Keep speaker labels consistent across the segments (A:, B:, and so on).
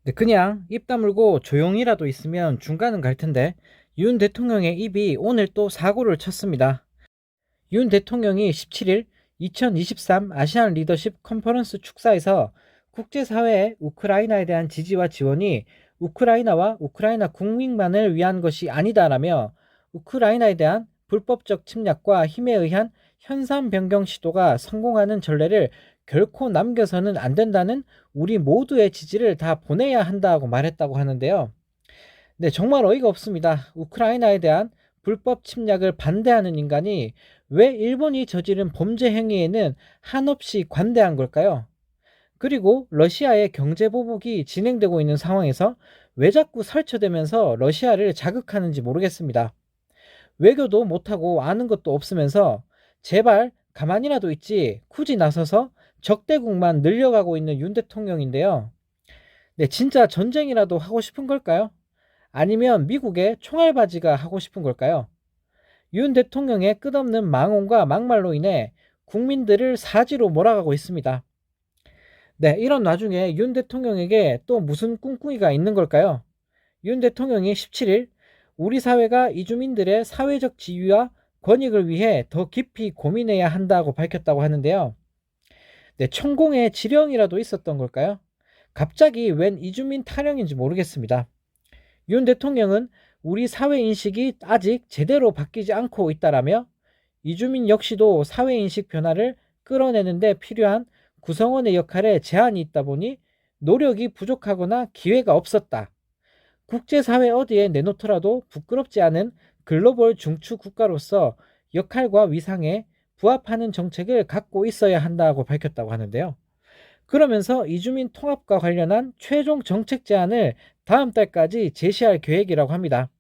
A: 네, 그냥 입 다물고 조용히라도 있으면 중간은 갈 텐데 윤 대통령의 입이 오늘 또 사고를 쳤습니다. 윤 대통령이 17일 2023 아시안 리더십 컨퍼런스 축사에서 국제사회의 우크라이나에 대한 지지와 지원이 우크라이나와 우크라이나 국민만을 위한 것이 아니다라며 우크라이나에 대한 불법적 침략과 힘에 의한 현상 변경 시도가 성공하는 전례를 결코 남겨서는 안 된다는 우리 모두의 지지를 다 보내야 한다고 말했다고 하는데요. 네, 정말 어이가 없습니다. 우크라이나에 대한 불법 침략을 반대하는 인간이 왜 일본이 저지른 범죄 행위에는 한없이 관대한 걸까요? 그리고 러시아의 경제 보복이 진행되고 있는 상황에서 왜 자꾸 설쳐대면서 러시아를 자극하는지 모르겠습니다. 외교도 못하고 아는 것도 없으면서 제발 가만히라도 있지 굳이 나서서 적대국만 늘려가고 있는 윤 대통령인데요. 네, 진짜 전쟁이라도 하고 싶은 걸까요? 아니면 미국의 총알바지가 하고 싶은 걸까요? 윤 대통령의 끝없는 망언과 막말로 인해 국민들을 사지로 몰아가고 있습니다. 네, 이런 와중에 윤 대통령에게 또 무슨 꿍꿍이가 있는 걸까요? 윤 대통령이 17일 우리 사회가 이주민들의 사회적 지위와 권익을 위해 더 깊이 고민해야 한다고 밝혔다고 하는데요. 네, 천공의 지령이라도 있었던 걸까요? 갑자기 웬 이주민 타령인지 모르겠습니다. 윤 대통령은 우리 사회 인식이 아직 제대로 바뀌지 않고 있다라며 이주민 역시도 사회 인식 변화를 끌어내는 데 필요한 구성원의 역할에 제한이 있다 보니 노력이 부족하거나 기회가 없었다. 국제사회 어디에 내놓더라도 부끄럽지 않은 글로벌 중추 국가로서 역할과 위상에 부합하는 정책을 갖고 있어야 한다고 밝혔다고 하는데요. 그러면서 이주민 통합과 관련한 최종 정책 제안을 다음 달까지 제시할 계획이라고 합니다.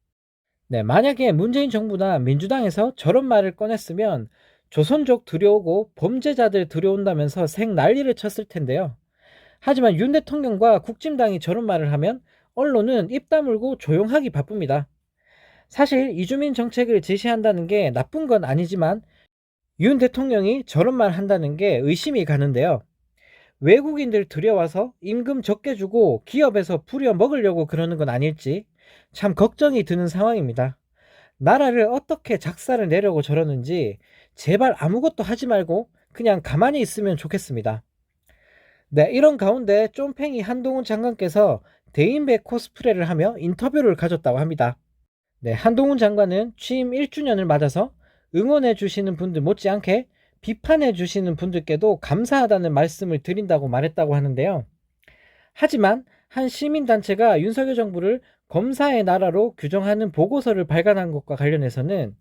A: 네, 만약에 문재인 정부나 민주당에서 저런 말을 꺼냈으면 조선족 들여오고 범죄자들 들여온다면서 생 난리를 쳤을 텐데요. 하지만 윤 대통령과 국진당이 저런 말을 하면 언론은 입 다물고 조용하기 바쁩니다. 사실 이주민 정책을 제시한다는 게 나쁜 건 아니지만 윤 대통령이 저런 말 한다는 게 의심이 가는데요. 외국인들 들여와서 임금 적게 주고 기업에서 부려 먹으려고 그러는 건 아닐지 참 걱정이 드는 상황입니다. 나라를 어떻게 작사를 내려고 저러는지 제발 아무것도 하지 말고 그냥 가만히 있으면 좋겠습니다. 네, 이런 가운데 쫌팽이 한동훈 장관께서 대인배 코스프레를 하며 인터뷰를 가졌다고 합니다. 네, 한동훈 장관은 취임 1주년을 맞아서 응원해 주시는 분들 못지않게 비판해 주시는 분들께도 감사하다는 말씀을 드린다고 말했다고 하는데요. 하지만 한 시민단체가 윤석열 정부를 검사의 나라로 규정하는 보고서를 발간한 것과 관련해서는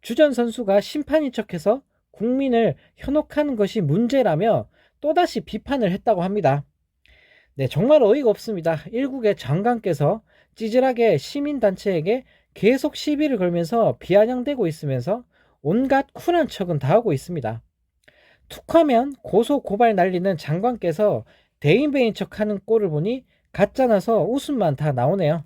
A: 주전 선수가 심판인 척해서 국민을 현혹하는 것이 문제라며 또다시 비판을 했다고 합니다. 네, 정말 어이가 없습니다. 일국의 장관께서 찌질하게 시민단체에게 계속 시비를 걸면서 비아냥대고 있으면서 온갖 쿨한 척은 다 하고 있습니다. 툭하면 고소 고발 날리는 장관께서 대인배인 척하는 꼴을 보니 가짜나서 웃음만 다 나오네요.